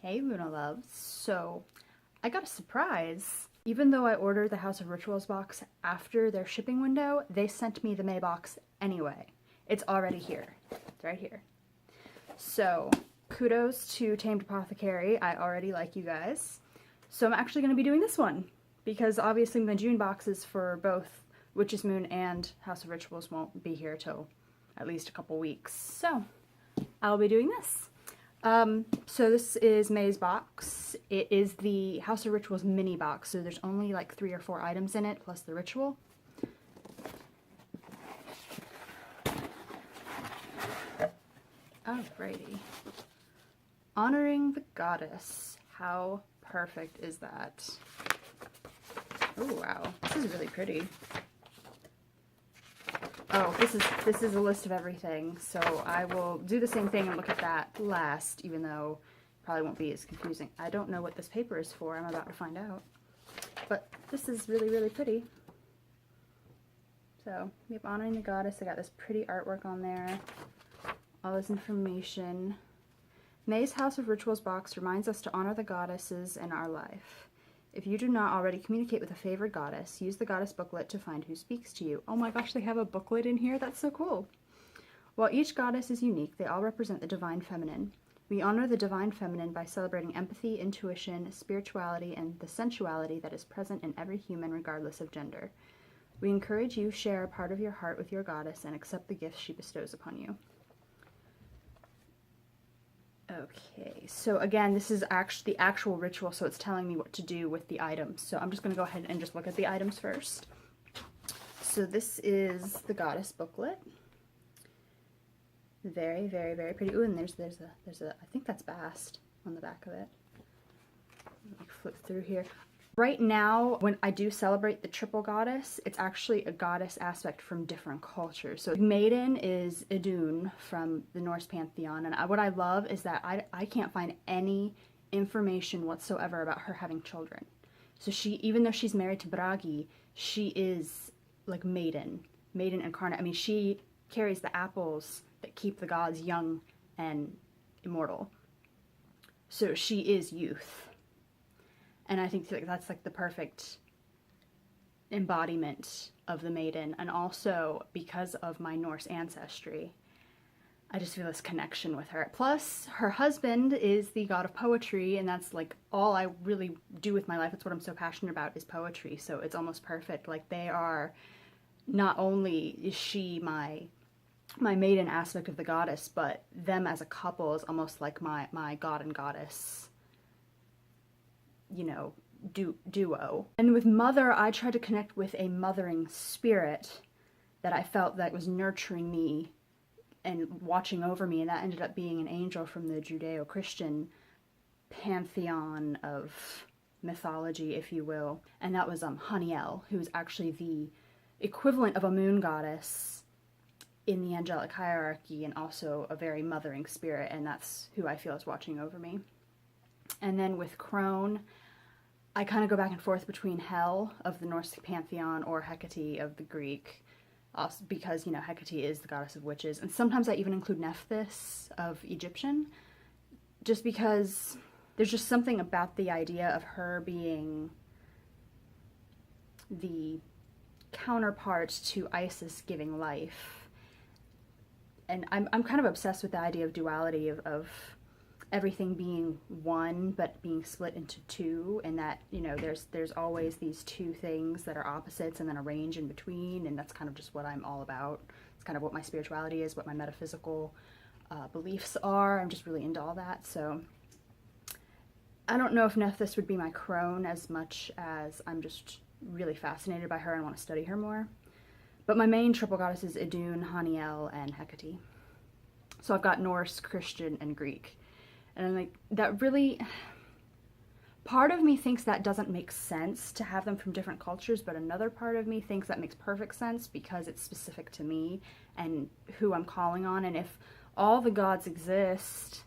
Hey Luna loves. So I got a surprise. Even though I ordered the House of Rituals box after their shipping window, they sent me the May box anyway. It's already here. It's right here. So kudos to Tamed Apothecary. I already like you guys. So I'm actually going to be doing this one because obviously my June boxes for both Witch's Moon and House of Rituals won't be here till at least a couple weeks. So I'll be doing this. So this is May's box. It is the House of Rituals mini box, so there's only like 3 or 4 items in it, plus the ritual. Alrighty. Honoring the Goddess. How perfect is that? Oh wow, this is really pretty. Oh, this is a list of everything, so I will do the same thing and look at that last, even though it probably won't be as confusing. I don't know what this paper is for, I'm about to find out. But this is really, really pretty. So, we have Honoring the Goddess. I got this pretty artwork on there. All this information. May's House of Rituals box reminds us to honor the goddesses in our life. If you do not already communicate with a favorite goddess, use the goddess booklet to find who speaks to you. Oh my gosh, they have a booklet in here? That's so cool. While each goddess is unique, they all represent the divine feminine. We honor the divine feminine by celebrating empathy, intuition, spirituality, and the sensuality that is present in every human regardless of gender. We encourage you to share a part of your heart with your goddess and accept the gifts she bestows upon you. Okay, so again, this is actually the actual ritual, so it's telling me what to do with the items. So I'm just going to go ahead and just look at the items first. So this is the goddess booklet. Very, very, very pretty. Ooh, and there's a I think that's Bast on the back of it. Let me flip through here. Right now, when I do celebrate the triple goddess, it's actually a goddess aspect from different cultures. So Maiden is Idun from the Norse pantheon, and what I love is that I can't find any information whatsoever about her having children. So she, even though she's married to Bragi, she is like Maiden incarnate. I mean, she carries the apples that keep the gods young and immortal. So she is youth. And I think that's like the perfect embodiment of the maiden. And also, because of my Norse ancestry, I just feel this connection with her. Plus, her husband is the god of poetry, and that's like all I really do with my life. That's what I'm so passionate about, is poetry. So it's almost perfect. Like, they are, not only is she my maiden aspect of the goddess, but them as a couple is almost like my god and goddess, you know, duo. And with mother, I tried to connect with a mothering spirit that I felt that was nurturing me and watching over me, and that ended up being an angel from the Judeo-Christian pantheon of mythology, if you will. And that was Haniel, who is actually the equivalent of a moon goddess in the angelic hierarchy, and also a very mothering spirit, and that's who I feel is watching over me. And then with Crone, I kind of go back and forth between Hel of the Norse pantheon or Hecate of the Greek, also because, you know, Hecate is the goddess of witches. And sometimes I even include Nephthys of Egyptian, just because there's just something about the idea of her being the counterpart to Isis giving life. And I'm kind of obsessed with the idea of duality, of everything being one but being split into two, and that, you know, there's always these two things that are opposites and then a range in between, and that's kind of just what I'm all about. It's kind of what my spirituality is, what my metaphysical beliefs are. I'm just really into all that. So I don't know if Nephthys would be my crone as much as I'm just really fascinated by her and want to study her more. But my main triple goddess is Idun, Haniel, and Hecate. So I've got Norse, Christian, and Greek. And I'm like, that really, part of me thinks that doesn't make sense to have them from different cultures, but another part of me thinks that makes perfect sense because it's specific to me and who I'm calling on. And if all the gods exist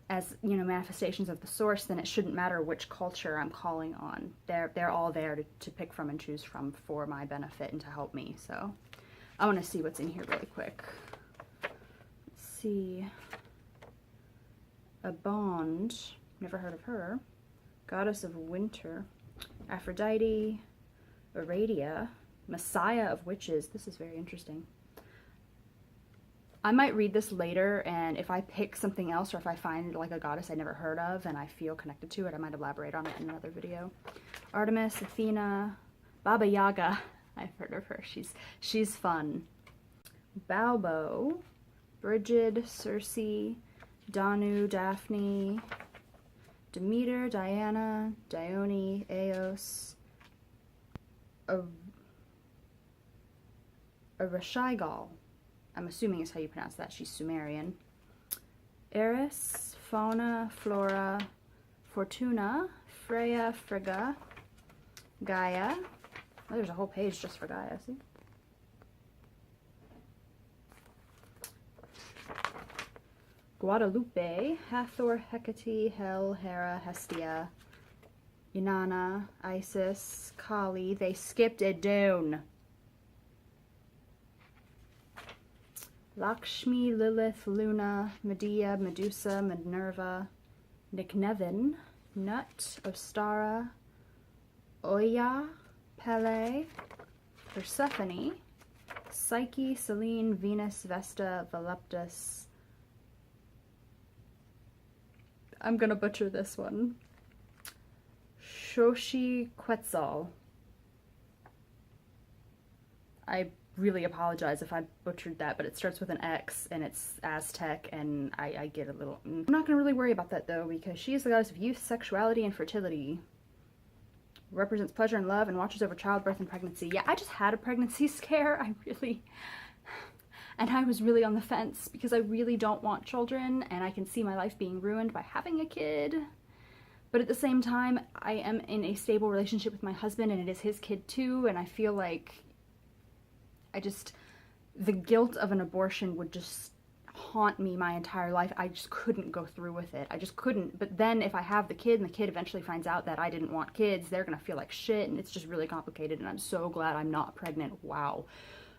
as, you know, manifestations of the source, then it shouldn't matter which culture I'm calling on. They're all there to pick from and choose from for my benefit and to help me. So I want to see what's in here really quick. Let's see. A bond Never heard of her. Goddess of winter. Aphrodite. Aradia. Messiah of witches. This is very interesting. I might read this later, and if I pick something else or if I find like a goddess I never heard of and I feel connected to it, I might elaborate on it in another video. Artemis, Athena, Baba Yaga. I've heard of her. She's fun. Balbo, Brigid, Circe, Danu, Daphne, Demeter, Diana, Dione, Eos, Arashaigal. I'm assuming is how you pronounce that. She's Sumerian. Eris, Fauna, Flora, Fortuna, Freya, Frigga, Gaia. Oh, there's a whole page just for Gaia, see? Guadalupe, Hathor, Hecate, Hel, Hera, Hestia, Inanna, Isis, Kali. They skipped Idun. Lakshmi, Lilith, Luna, Medea, Medusa, Minerva, Nycnevin, Nut, Ostara, Oya, Pele, Persephone, Psyche, Selene, Venus, Vesta, Voluptus. I'm gonna butcher this one. Shoshi Quetzal. I really apologize if I butchered that, but it starts with an X and it's Aztec, and I get a little... I'm not gonna really worry about that though, because she is the goddess of youth, sexuality, and fertility. Represents pleasure and love and watches over childbirth and pregnancy. Yeah, I just had a pregnancy scare. And I was really on the fence because I really don't want children, and I can see my life being ruined by having a kid. But at the same time, I am in a stable relationship with my husband, and it is his kid too, and I feel like the guilt of an abortion would just haunt me my entire life. I just couldn't go through with it. I just couldn't. But then if I have the kid and the kid eventually finds out that I didn't want kids, they're gonna feel like shit, and it's just really complicated, and I'm so glad I'm not pregnant. Wow.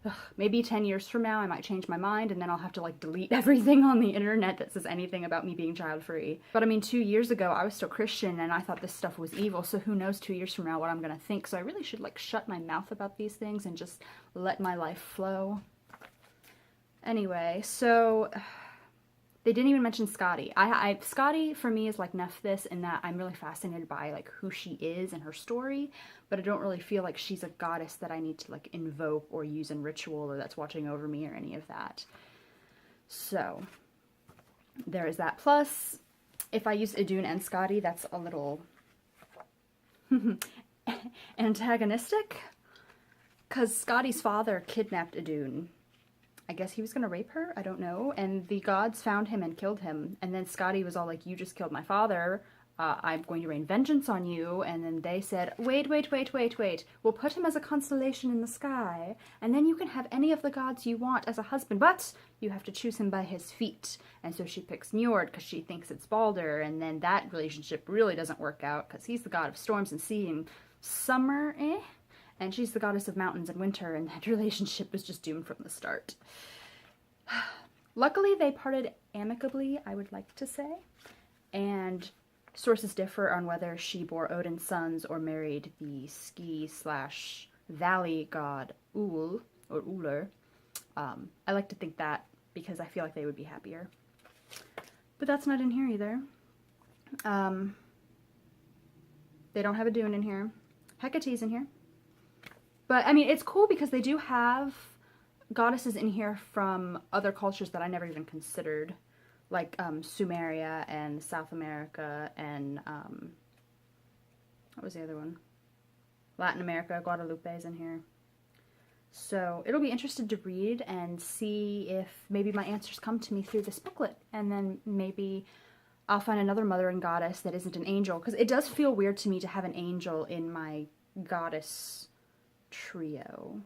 Ugh, maybe 10 years from now I might change my mind, and then I'll have to like delete everything on the internet that says anything about me being child-free. But I mean, 2 years ago I was still Christian and I thought this stuff was evil, so who knows 2 years from now what I'm gonna think. So I really should like shut my mouth about these things and just let my life flow. Anyway, so they didn't even mention Scotty. Scotty for me is like Nephthys in that I'm really fascinated by like who she is and her story, but I don't really feel like she's a goddess that I need to like invoke or use in ritual or that's watching over me or any of that. So there is that. Plus, if I use Idun and Scotty, that's a little antagonistic, because Scotty's father kidnapped Idun. I guess he was gonna rape her, I don't know, and the gods found him and killed him, and then Scotty was all like, you just killed my father, I'm going to rain vengeance on you, and then they said, wait, we'll put him as a constellation in the sky, and then you can have any of the gods you want as a husband, but you have to choose him by his feet. And so she picks Njord because she thinks it's Balder, and then that relationship really doesn't work out, because he's the god of storms and sea and summer, and she's the goddess of mountains and winter, and that relationship was just doomed from the start. Luckily, they parted amicably, I would like to say, and sources differ on whether she bore Odin's sons or married the ski/valley god Ul, or Uller. I like to think that because I feel like they would be happier. But that's not in here either. They don't have a Dune in here. Hecate's in here. But, I mean, it's cool because they do have goddesses in here from other cultures that I never even considered. Like, Sumeria and South America and, what was the other one? Latin America, Guadalupe is in here. So, it'll be interesting to read and see if maybe my answers come to me through this booklet. And then maybe I'll find another mother and goddess that isn't an angel. Because it does feel weird to me to have an angel in my goddess trio,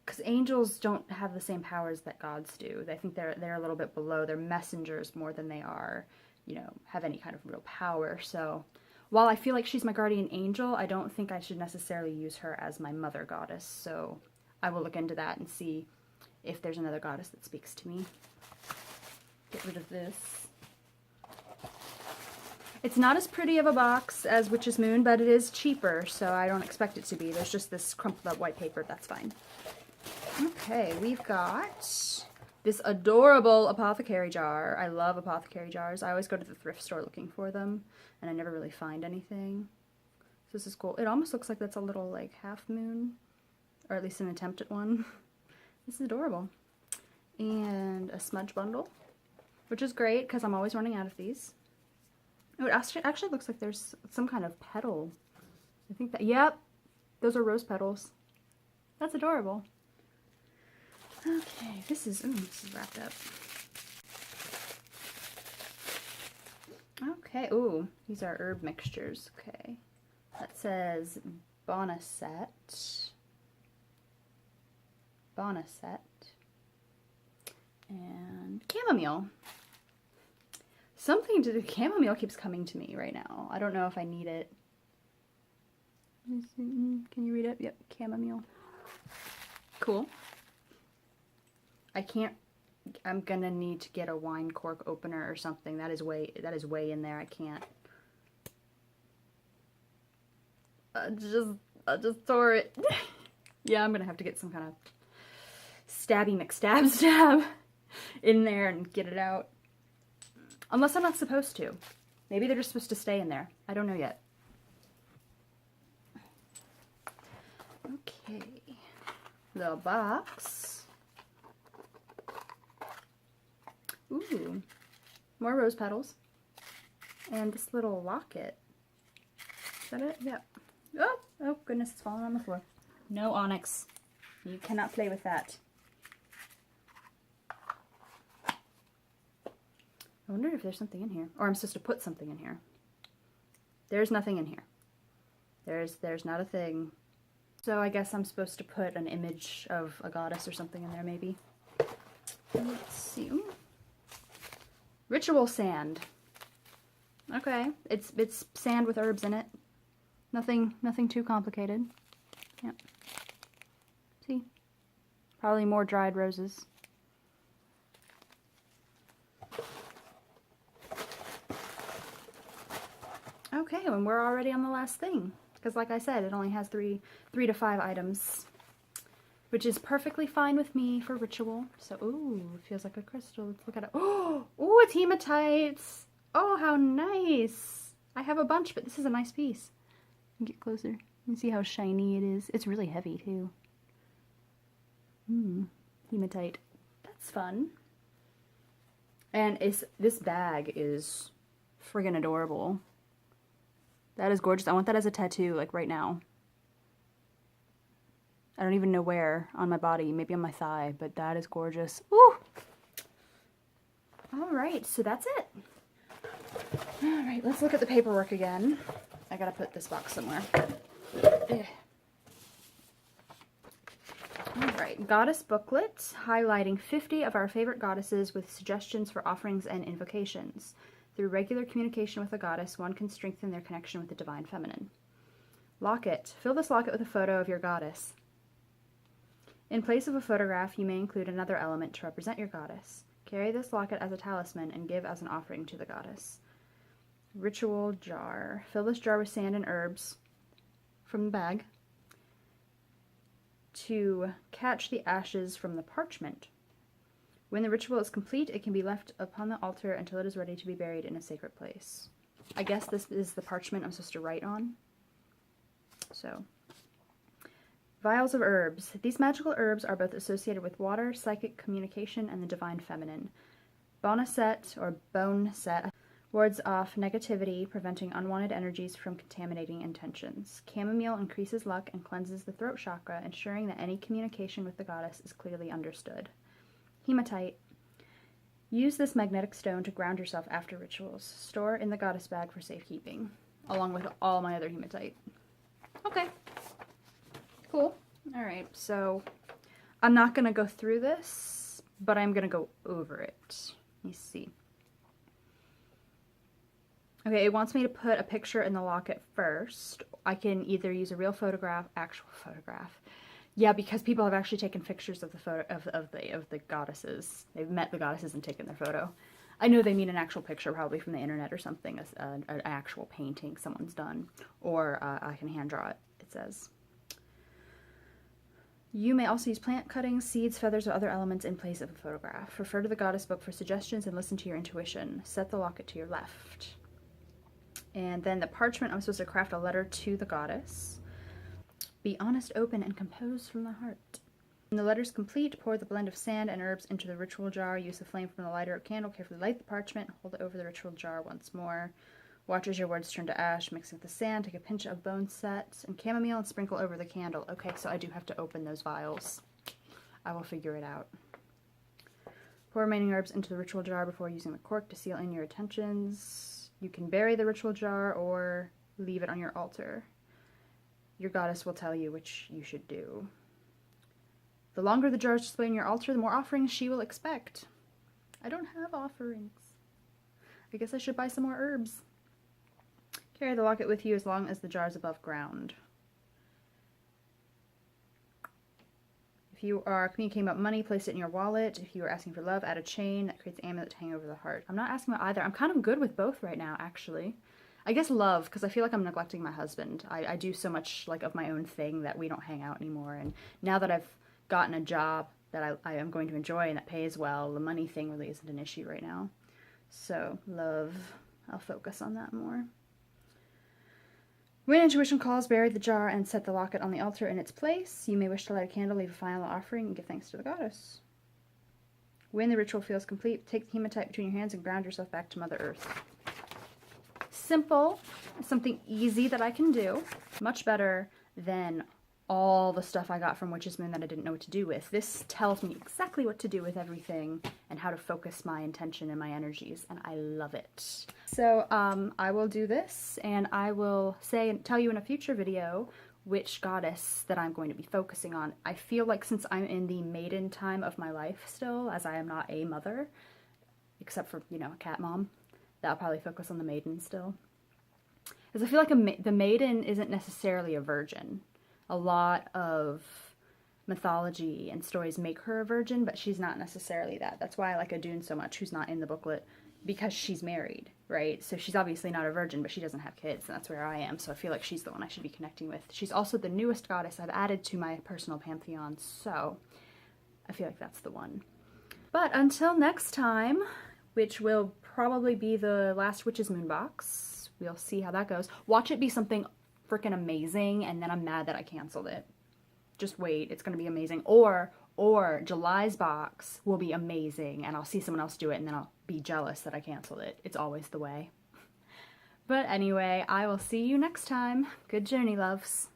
because angels don't have the same powers that gods do. I think they're a little bit below. They're messengers more than they are, you know, have any kind of real power. So while I feel like she's my guardian angel, I don't think I should necessarily use her as my mother goddess. So I will look into that and see if there's another goddess that speaks to me. Get rid of this. It's not as pretty of a box as Witch's Moon, but it is cheaper, so I don't expect it to be. There's just this crumpled up white paper. That's fine. Okay, we've got this adorable Apothecary jar. I love Apothecary jars. I always go to the thrift store looking for them, and I never really find anything. So this is cool. It almost looks like that's a little, like, half moon, or at least an attempt at one. This is adorable. And a smudge bundle, which is great because I'm always running out of these. Oh, it actually looks like there's some kind of petal. I think that, yep, those are rose petals. That's adorable. Okay, this is wrapped up. Okay, ooh, these are herb mixtures. Okay, that says Bonaset. And chamomile. Something to do, chamomile keeps coming to me right now. I don't know if I need it. Can you read it? Yep, chamomile. Cool. I'm gonna need to get a wine cork opener or something. That is way in there. I can't. I'll just store it. Yeah, I'm gonna have to get some kind of stabby McStab in there and get it out. Unless I'm not supposed to. Maybe they're just supposed to stay in there. I don't know yet. Okay. The box. Ooh. More rose petals. And this little locket. Is that it? Yep. Oh goodness, it's falling on the floor. No onyx. You cannot play with that. I wonder if there's something in here. Or I'm supposed to put something in here. There's nothing in here. There's not a thing. So I guess I'm supposed to put an image of a goddess or something in there, maybe. Let's see. Ooh. Ritual sand. Okay. It's sand with herbs in it. Nothing too complicated. Yep. See? Probably more dried roses. Okay, and we're already on the last thing. Because like I said, it only has three to 5 items. Which is perfectly fine with me for ritual. So, ooh, it feels like a crystal. Let's look at it. Oh, ooh, it's hematites. Oh, how nice. I have a bunch, but this is a nice piece. Get closer. You can see how shiny it is. It's really heavy, too. Hematite. That's fun. And this bag is friggin' adorable. That is gorgeous. I want that as a tattoo, like right now. I don't even know where on my body. Maybe on my thigh, but that is gorgeous. Woo! Alright, so that's it. Alright, let's look at the paperwork again. I gotta put this box somewhere. Alright, goddess booklet, highlighting 50 of our favorite goddesses with suggestions for offerings and invocations. Through regular communication with a goddess, one can strengthen their connection with the divine feminine. Locket. Fill this locket with a photo of your goddess. In place of a photograph, you may include another element to represent your goddess. Carry this locket as a talisman and give as an offering to the goddess. Ritual jar. Fill this jar with sand and herbs from the bag to catch the ashes from the parchment. When the ritual is complete, it can be left upon the altar until it is ready to be buried in a sacred place. I guess this is the parchment I'm supposed to write on. So, vials of herbs. These magical herbs are both associated with water, psychic communication, and the divine feminine. Bonaset, or bone set, wards off negativity, preventing unwanted energies from contaminating intentions. Chamomile increases luck and cleanses the throat chakra, ensuring that any communication with the goddess is clearly understood. Hematite. Use this magnetic stone to ground yourself after rituals. Store in the goddess bag for safekeeping, along with all my other hematite. Okay. Cool. Alright, so I'm not going to go through this, but I'm going to go over it. Let me see. Okay, it wants me to put a picture in the locket first. I can either use a real photograph, actual photograph. Yeah, because people have actually taken pictures of the photo of the goddesses. They've met the goddesses and taken their photo. I know they mean an actual picture, probably from the internet or something, an actual painting someone's done. Or I can hand draw it, it says. You may also use plant cuttings, seeds, feathers, or other elements in place of a photograph. Refer to the goddess book for suggestions and listen to your intuition. Set the locket to your left. And then the parchment, I'm supposed to craft a letter to the goddess. Be honest, open, and compose from the heart. When the letter's complete, pour the blend of sand and herbs into the ritual jar. Use the flame from the lighter or candle. Carefully light the parchment. Hold it over the ritual jar once more. Watch as your words turn to ash. Mix with the sand. Take a pinch of bone set and chamomile and sprinkle over the candle. Okay, so I do have to open those vials. I will figure it out. Pour remaining herbs into the ritual jar before using the cork to seal in your intentions. You can bury the ritual jar or leave it on your altar. Your goddess will tell you which you should do. The longer the jar is displayed on your altar, the more offerings she will expect. I don't have offerings. I guess I should buy some more herbs. Carry the locket with you as long as the jar is above ground. If you are communicating about money, place it in your wallet. If you are asking for love, add a chain that creates an amulet to hang over the heart. I'm not asking about either. I'm kind of good with both right now, actually. I guess love, because I feel like I'm neglecting my husband. I do so much like of my own thing that we don't hang out anymore. And now that I've gotten a job that I am going to enjoy and that pays well, the money thing really isn't an issue right now. So love, I'll focus on that more. When intuition calls, bury the jar and set the locket on the altar in its place. You may wish to light a candle, leave a final offering, and give thanks to the goddess. When the ritual feels complete, take the hematite between your hands and ground yourself back to Mother Earth. Simple, something easy that I can do. Much better than all the stuff I got from Witch's Moon that I didn't know what to do with. This tells me exactly what to do with everything and how to focus my intention and my energies, and I love it. So I will do this, and I will tell you in a future video which goddess that I'm going to be focusing on. I feel like since I'm in the maiden time of my life still, as I am not a mother, except for, you know, a cat mom, that I'll probably focus on the maiden still. Because I feel like the maiden isn't necessarily a virgin. A lot of mythology and stories make her a virgin, but she's not necessarily that. That's why I like Adune so much, who's not in the booklet, because she's married, right? So she's obviously not a virgin, but she doesn't have kids, and that's where I am, so I feel like she's the one I should be connecting with. She's also the newest goddess I've added to my personal pantheon, so I feel like that's the one. But until next time, which will probably be the last Witch's Moon box, we'll see how that goes. Watch it be something freaking amazing, and then I'm mad that I canceled it. Just wait, it's gonna be amazing. Or July's box will be amazing, and I'll see someone else do it, and then I'll be jealous that I canceled it. It's always the way. But anyway, I will see you next time. Good journey, loves.